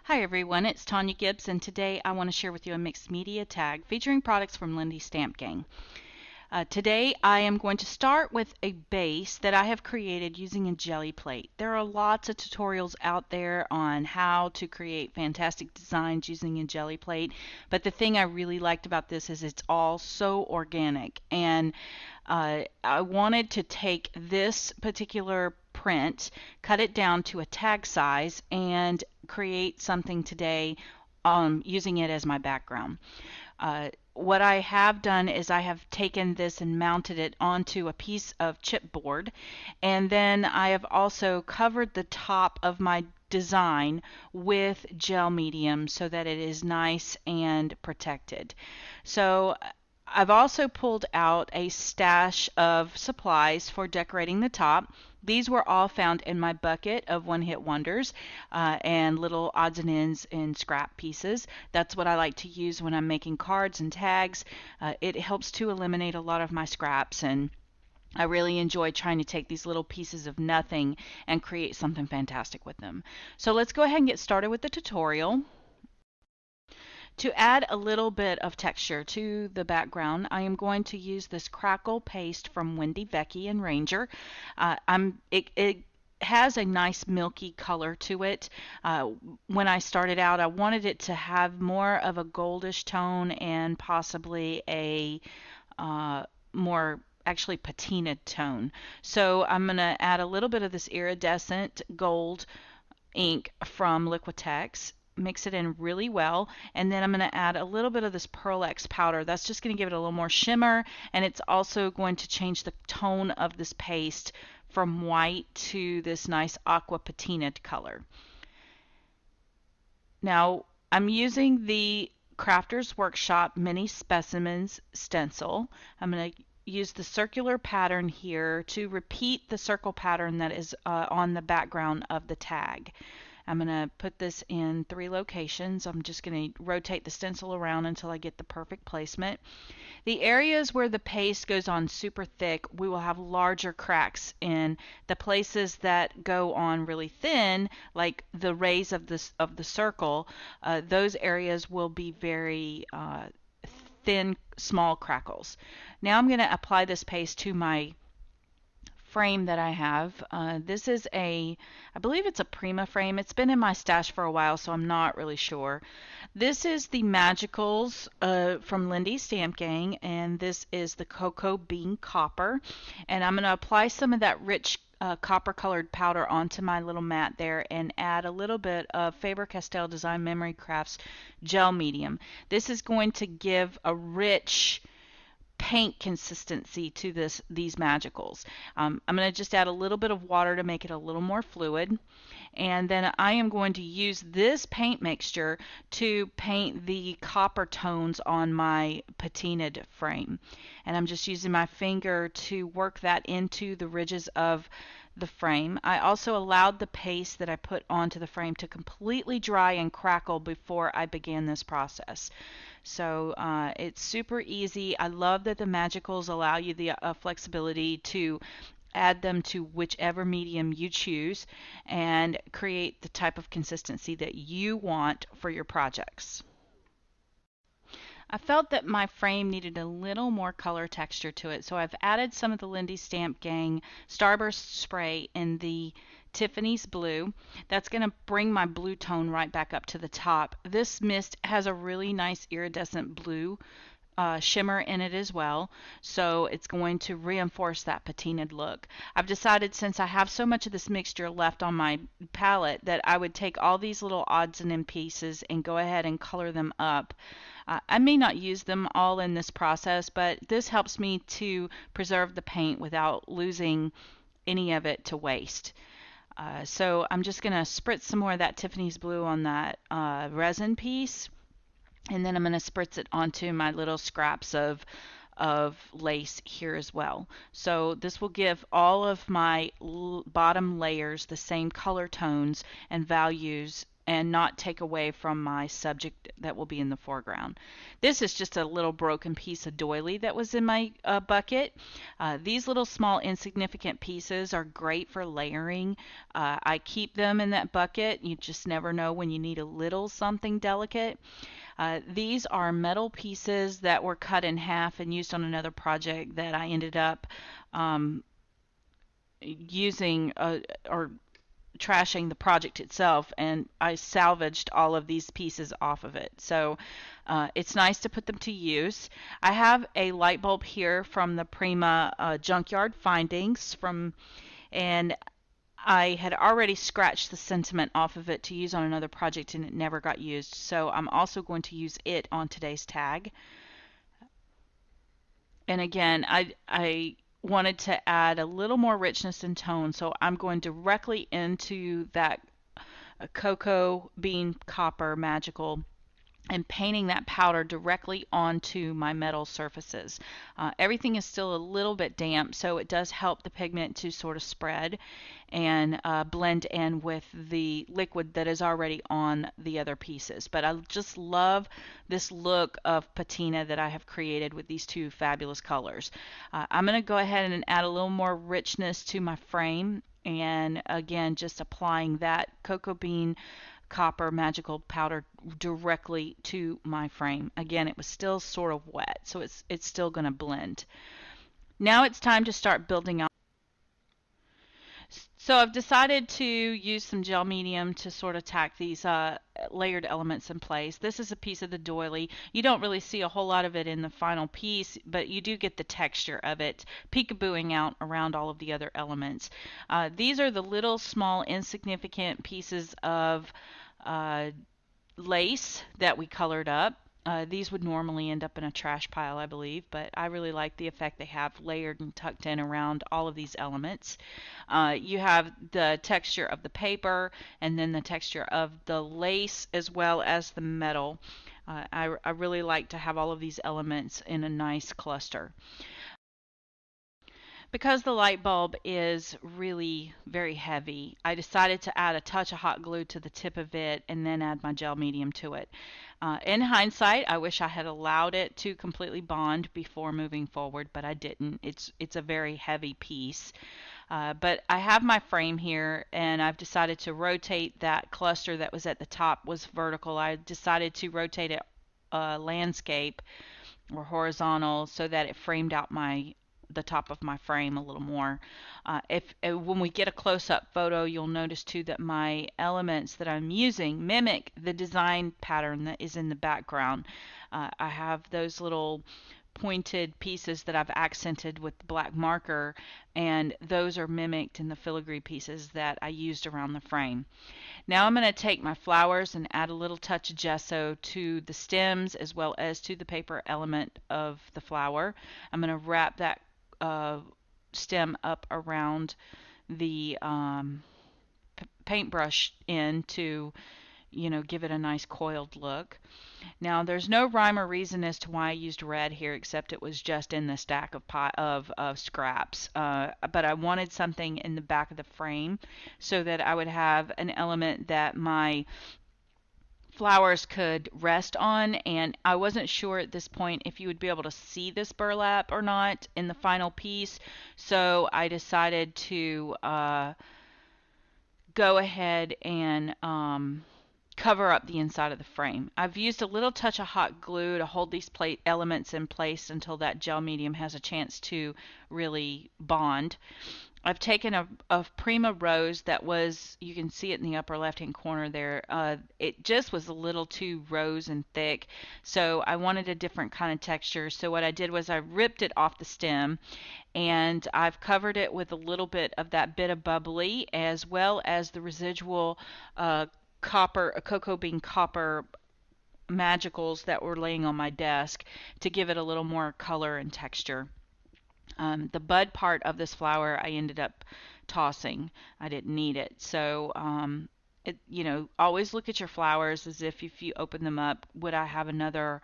Hi everyone, it's Tonya Gibbs, and today I want to share with you a mixed media tag featuring products from Lindy Stamp Gang. Today I am going to start with a base that I have created using a jelly plate. There are lots of tutorials out there on how to create fantastic designs using a jelly plate, but the thing I really liked about this is it's all so organic, and I wanted to take this particular print, cut it down to a tag size, and create something today using it as my background. What I have done is I have taken this and mounted it onto a piece of chipboard, and then I have also covered the top of my design with gel medium so that it is nice and protected. So I've also pulled out a stash of supplies for decorating the top. These were all found in my bucket of one-hit wonders and little odds and ends and scrap pieces. That's what I like to use when I'm making cards and tags. It helps to eliminate a lot of my scraps, and I really enjoy trying to take these little pieces of nothing and create something fantastic with them. So let's go ahead and get started with the tutorial. To add a little bit of texture to the background, I am going to use this crackle paste from Wendy, Vecchi, and Ranger. It has a nice milky color to it. When I started out, I wanted it to have more of a goldish tone and possibly a more actually patinaed tone. So I'm going to add a little bit of this iridescent gold ink from Liquitex, mix it in really well, and then I'm going to add a little bit of this Pearl X powder. That's just going to give it a little more shimmer, and it's also going to change the tone of this paste from white to this nice aqua patinaed color. Now I'm using the Crafters Workshop Mini Specimens stencil. I'm going to use the circular pattern here to repeat the circle pattern that is on the background of the tag. I'm going to put this in 3 locations. I'm just going to rotate the stencil around until I get the perfect placement. The areas where the paste goes on super thick, we will have larger cracks in. The places that go on really thin, like the rays of the circle, those areas will be very thin, small crackles. Now I'm going to apply this paste to my frame that I have. This is I believe it's a Prima frame. It's been in my stash for a while, so I'm not really sure. This is the Magicals from Lindy Stamp Gang, and this is the Cocoa Bean Copper. And I'm going to apply some of that rich copper colored powder onto my little mat there and add a little bit of Faber-Castell Design Memory Crafts gel medium. This is going to give a rich paint consistency to these magicals. I'm going to just add a little bit of water to make it a little more fluid, and then I am going to use this paint mixture to paint the copper tones on my patinaed frame, and I'm just using my finger to work that into the ridges of the frame. I also allowed the paste that I put onto the frame to completely dry and crackle before I began this process. So it's super easy. I love that the Magicals allow you the flexibility to add them to whichever medium you choose and create the type of consistency that you want for your projects. I felt that my frame needed a little more color texture to it, so I've added some of the Lindy Stamp Gang Starburst spray in the Tiffany's blue. That's going to bring my blue tone right back up to the top. This mist has a really nice iridescent blue shimmer in it as well, so it's going to reinforce that patinaed look. I've decided, since I have so much of this mixture left on my palette, that I would take all these little odds and end pieces and go ahead and color them up. I may not use them all in this process, but this helps me to preserve the paint without losing any of it to waste. So I'm just going to spritz some more of that Tiffany's blue on that resin piece, and then I'm going to spritz it onto my little scraps of lace here as well. So this will give all of my bottom layers the same color tones and values and not take away from my subject that will be in the foreground. This is just a little broken piece of doily that was in my bucket. These little small insignificant pieces are great for layering. I keep them in that bucket. You just never know when you need a little something delicate. These are metal pieces that were cut in half and used on another project that I ended up using or trashing the project itself, and I salvaged all of these pieces off of it. So it's nice to put them to use. I have a light bulb here from the Prima Junkyard Findings and I had already scratched the sentiment off of it to use on another project and it never got used. So I'm also going to use it on today's tag. And again, I wanted to add a little more richness and tone, so I'm going directly into that cocoa bean copper magical and painting that powder directly onto my metal surfaces. Everything is still a little bit damp, so it does help the pigment to sort of spread and blend in with the liquid that is already on the other pieces. But I just love this look of patina that I have created with these two fabulous colors. I'm going to go ahead and add a little more richness to my frame, and again just applying that cocoa bean copper magical powder directly to my frame. Again, it was still sort of wet, so it's still going to blend. Now it's time to start building out. So I've decided to use some gel medium to sort of tack these layered elements in place. This is a piece of the doily. You don't really see a whole lot of it in the final piece, but you do get the texture of it peekabooing out around all of the other elements. These are the little small insignificant pieces of lace that we colored up. These would normally end up in a trash pile, I believe, but I really like the effect they have layered and tucked in around all of these elements. You have the texture of the paper and then the texture of the lace as well as the metal. I really like to have all of these elements in a nice cluster. Because the light bulb is really very heavy, I decided to add a touch of hot glue to the tip of it and then add my gel medium to it. In hindsight, I wish I had allowed it to completely bond before moving forward, but I didn't. It's a very heavy piece. But I have my frame here, and I've decided to rotate that cluster that was at the top was vertical. I decided to rotate it landscape or horizontal so that it framed out the top of my frame a little more. If when we get a close-up photo, you'll notice too that my elements that I'm using mimic the design pattern that is in the background. I have those little pointed pieces that I've accented with the black marker, and those are mimicked in the filigree pieces that I used around the frame. Now I'm going to take my flowers and add a little touch of gesso to the stems as well as to the paper element of the flower. I'm going to wrap that stem up around the paintbrush end to, give it a nice coiled look. Now there's no rhyme or reason as to why I used red here, except it was just in the stack of scraps. But I wanted something in the back of the frame so that I would have an element that my flowers could rest on, and I wasn't sure at this point if you would be able to see this burlap or not in the final piece, so I decided to go ahead and cover up the inside of the frame. I've used a little touch of hot glue to hold these plate elements in place until that gel medium has a chance to really bond. I've taken a Prima rose that was, you can see it in the upper left hand corner there, it just was a little too rose and thick, so I wanted a different kind of texture. So what I did was I ripped it off the stem and I've covered it with a little bit of that bit of bubbly as well as the residual cocoa bean copper magicals that were laying on my desk to give it a little more color and texture. The bud part of this flower I ended up tossing. I didn't need it. So, always look at your flowers as if you open them up, would I have another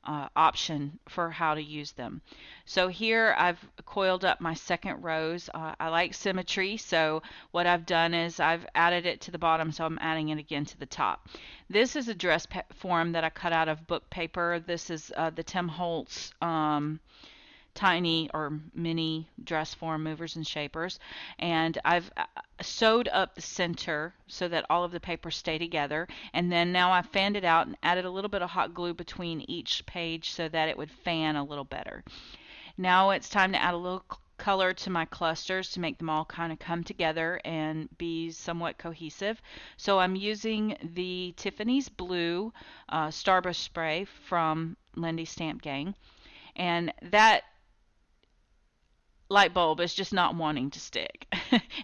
option for how to use them. So here I've coiled up my second rows. I like symmetry, so what I've done is I've added it to the bottom, so I'm adding it again to the top. This is a dress form that I cut out of book paper. This is the Tim Holtz tiny or mini dress form movers and shapers, and I've sewed up the center so that all of the papers stay together, and then now I've fanned it out and added a little bit of hot glue between each page so that it would fan a little better. Now it's time to add a little color to my clusters to make them all kind of come together and be somewhat cohesive. So I'm using the Tiffany's Blue Starburst spray from Lindy Stamp Gang, and that light bulb is just not wanting to stick.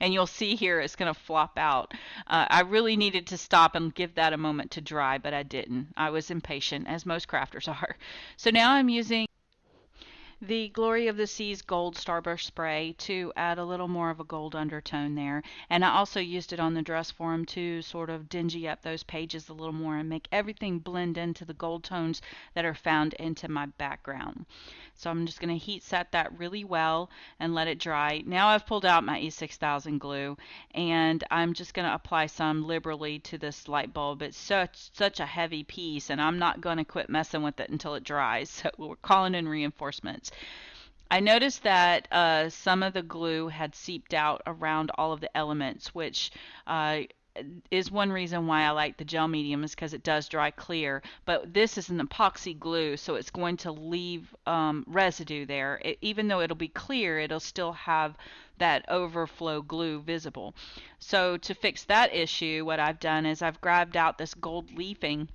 And you'll see here it's going to flop out. I really needed to stop and give that a moment to dry, but I didn't. I was impatient, as most crafters are. So now I'm using the Glory of the Seas Gold Starburst Spray to add a little more of a gold undertone there. And I also used it on the dress form to sort of dingy up those pages a little more and make everything blend into the gold tones that are found into my background. So I'm just going to heat set that really well and let it dry. Now I've pulled out my E6000 glue, and I'm just going to apply some liberally to this light bulb. It's such a heavy piece, and I'm not going to quit messing with it until it dries. So we're calling in reinforcements. I noticed that some of the glue had seeped out around all of the elements, which is one reason why I like the gel medium, is because it does dry clear. But this is an epoxy glue, so it's going to leave residue there. Even though it'll be clear, it'll still have that overflow glue visible. So to fix that issue, what I've done is I've grabbed out this gold leafing,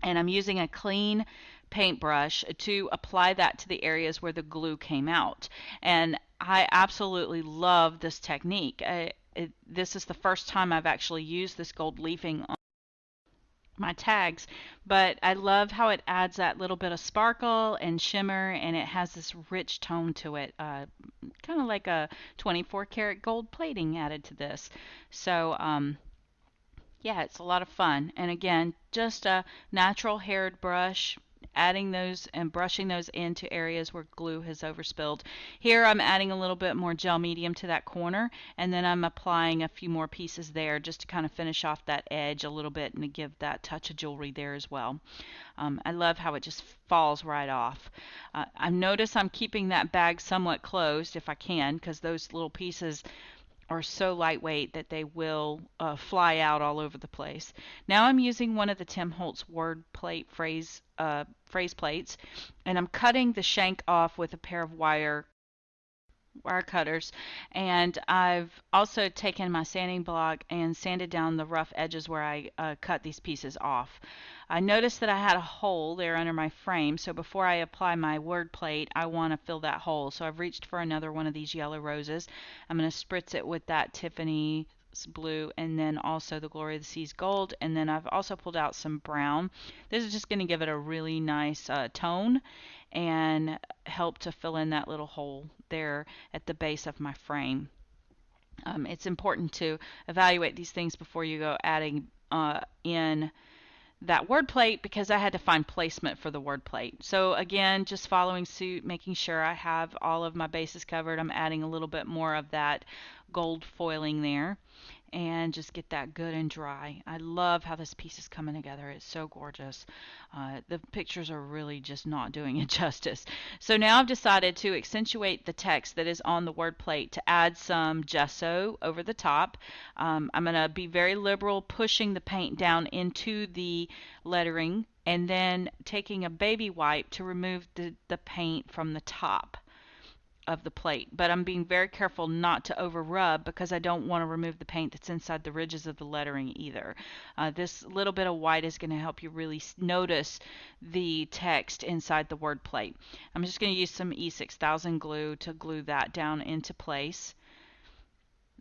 and I'm using a clean paintbrush to apply that to the areas where the glue came out. And I absolutely love this technique. This is the first time I've actually used this gold leafing on my tags, but I love how it adds that little bit of sparkle and shimmer, and it has this rich tone to it, kind of like a 24 karat gold plating added to this. So yeah, it's a lot of fun. And again, just a natural haired brush, adding those and brushing those into areas where glue has overspilled. Here I'm adding a little bit more gel medium to that corner, and then I'm applying a few more pieces there just to kind of finish off that edge a little bit and to give that touch of jewelry there as well. I love how it just falls right off. I've noticed I'm keeping that bag somewhat closed if I can, because those little pieces are so lightweight that they will fly out all over the place. Now I'm using one of the Tim Holtz word plate phrase plates, and I'm cutting the shank off with a pair of wire cutters, and I've also taken my sanding block and sanded down the rough edges where I cut these pieces off. I noticed that I had a hole there under my frame, so before I apply my word plate, I want to fill that hole. So I've reached for another one of these yellow roses. I'm going to spritz it with that Tiffany's Blue and then also the Glory of the Seas Gold, and then I've also pulled out some brown. This is just going to give it a really nice tone and help to fill in that little hole there at the base of my frame. It's important to evaluate these things before you go adding in that word plate, because I had to find placement for the word plate. So again, just following suit, making sure I have all of my bases covered. I'm adding a little bit more of that gold foiling there, and just get that good and dry. I love how this piece is coming together. It's so gorgeous. The pictures are really just not doing it justice. So now I've decided to accentuate the text that is on the word plate to add some gesso over the top. I'm going to be very liberal, pushing the paint down into the lettering and then taking a baby wipe to remove the paint from the top of the plate. But I'm being very careful not to over rub, because I don't want to remove the paint that's inside the ridges of the lettering either. This little bit of white is going to help you really notice the text inside the word plate. I'm just going to use some E6000 glue to glue that down into place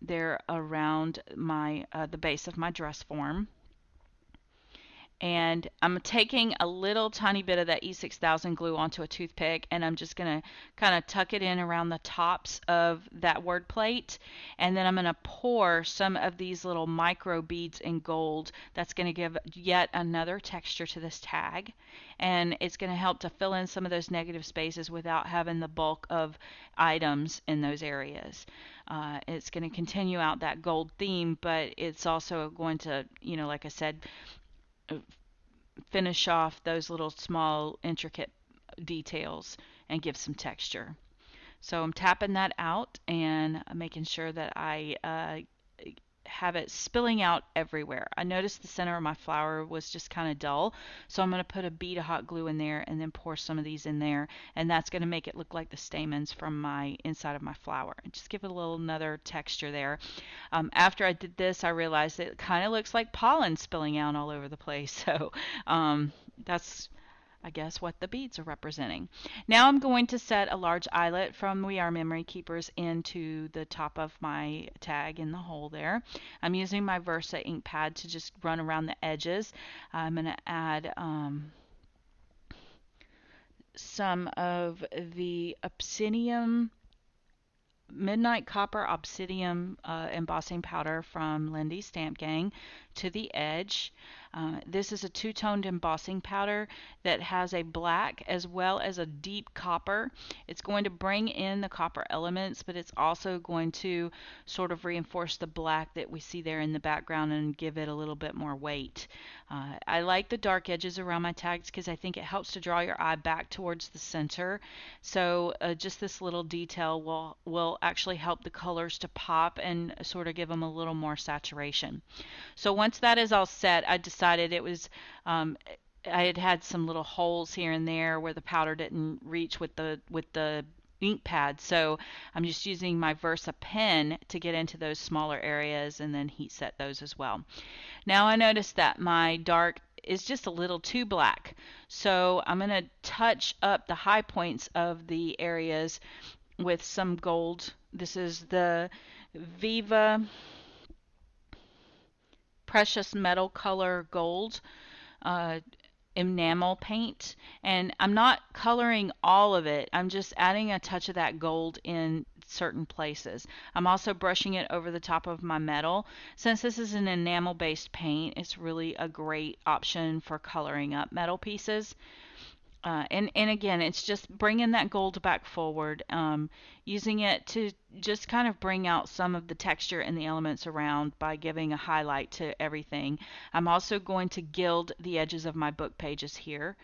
there around my the base of my dress form. And I'm taking a little tiny bit of that E6000 glue onto a toothpick, and I'm just going to kind of tuck it in around the tops of that word plate. And then I'm going to pour some of these little micro beads in gold. That's going to give yet another texture to this tag. And it's going to help to fill in some of those negative spaces without having the bulk of items in those areas. It's going to continue out that gold theme, but it's also going to, like I said, finish off those little small intricate details and give some texture. So I'm tapping that out and making sure that I have it spilling out everywhere. I noticed the center of my flower was just kind of dull, so I'm going to put a bead of hot glue in there and then pour some of these in there, and that's going to make it look like the stamens from my inside of my flower, and just give it a little another texture there. After I did this, I realized it kind of looks like pollen spilling out all over the place, so that's, I guess, what the beads are representing. Now I'm going to set a large eyelet from We Are Memory Keepers into the top of my tag in the hole there. I'm using my Versa ink pad to just run around the edges. I'm going to add some of the Obsidian Midnight Copper Obsidian embossing powder from Lindy Stamp Gang to the edge. This is a two-toned embossing powder that has a black as well as a deep copper. It's going to bring in the copper elements, but it's also going to sort of reinforce the black that we see there in the background and give it a little bit more weight. I like the dark edges around my tags because I think it helps to draw your eye back towards the center. So just this little detail will actually help the colors to pop and sort of give them a little more saturation. So once that is all set, I decided it was I had some little holes here and there where the powder didn't reach with the ink pad, so I'm just using my Versa pen to get into those smaller areas and then heat set those as well. Now I noticed that my dark is just a little too black, so I'm going to touch up the high points of the areas with some gold. This is the Viva Precious Metal Color Gold enamel paint, and I'm not coloring all of it. I'm just adding a touch of that gold in certain places. I'm also brushing it over the top of my metal. Since this is an enamel based paint, it's really a great option for coloring up metal pieces. And again, it's just bringing that gold back forward, using it to just kind of bring out some of the texture and the elements around by giving a highlight to everything. I'm also going to gild the edges of my book pages here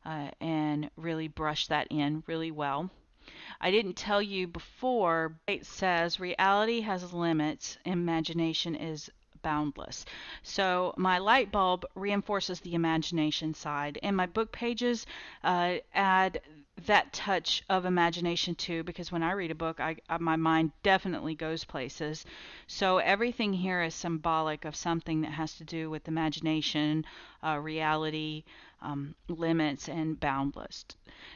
and really brush that in really well. I didn't tell you before, it says reality has limits, imagination is boundless. So my light bulb reinforces the imagination side, and my book pages add that touch of imagination too, because when I read a book, my mind definitely goes places. So everything here is symbolic of something that has to do with imagination, reality, limits, and boundless.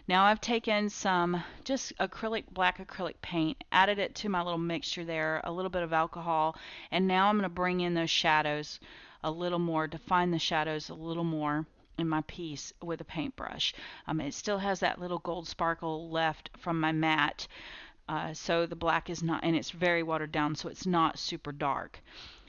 Now I've taken some just black acrylic paint, added it to my little mixture there, a little bit of alcohol, and now I'm going to bring in those shadows a little more, define the shadows a little more in my piece with a paintbrush. It still has that little gold sparkle left from my matte, so the black is not, and it's very watered down, so it's not super dark.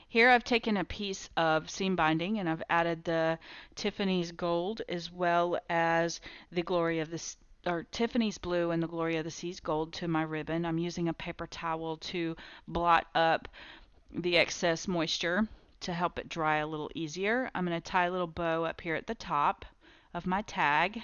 Here I've taken a piece of seam binding and I've added the Tiffany's gold as well as the Glory of the or Tiffany's blue and the Glory of the Seas gold to my ribbon. I'm using a paper towel to blot up the excess moisture to help it dry a little easier. I'm going to tie a little bow up here at the top of my tag.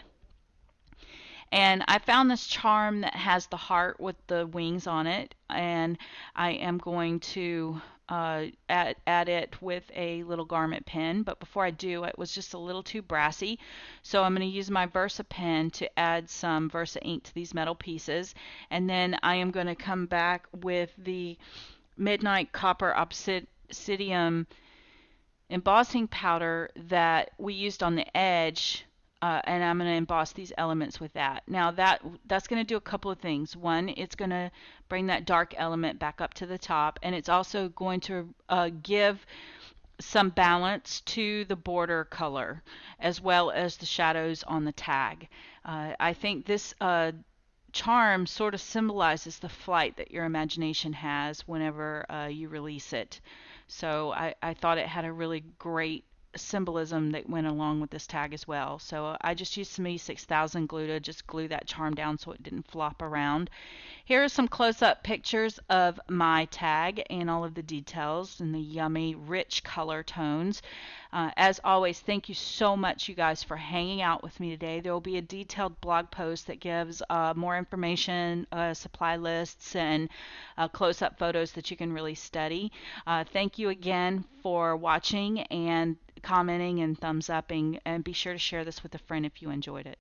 And I found this charm that has the heart with the wings on it, and I am going to add it with a little garment pen. But before I do, it was just a little too brassy, so I'm going to use my Versa pen to add some Versa ink to these metal pieces, and then I am going to come back with the Midnight Copper Obsidian embossing powder that we used on the edge, and I'm going to emboss these elements with that. Now that's going to do a couple of things. One, it's going to bring that dark element back up to the top, and it's also going to give some balance to the border color as well as the shadows on the tag. I think this charm sort of symbolizes the flight that your imagination has whenever you release it. So I thought it had a really great symbolism that went along with this tag as well. So I just used some E6000 glue to just glue that charm down so it didn't flop around. Here are some close-up pictures of my tag and all of the details and the yummy, rich color tones. As always, thank you so much, you guys, for hanging out with me today. There will be a detailed blog post that gives more information, supply lists, and close-up photos that you can really study. Thank you again for watching and commenting and thumbs upping, and be sure to share this with a friend if you enjoyed it.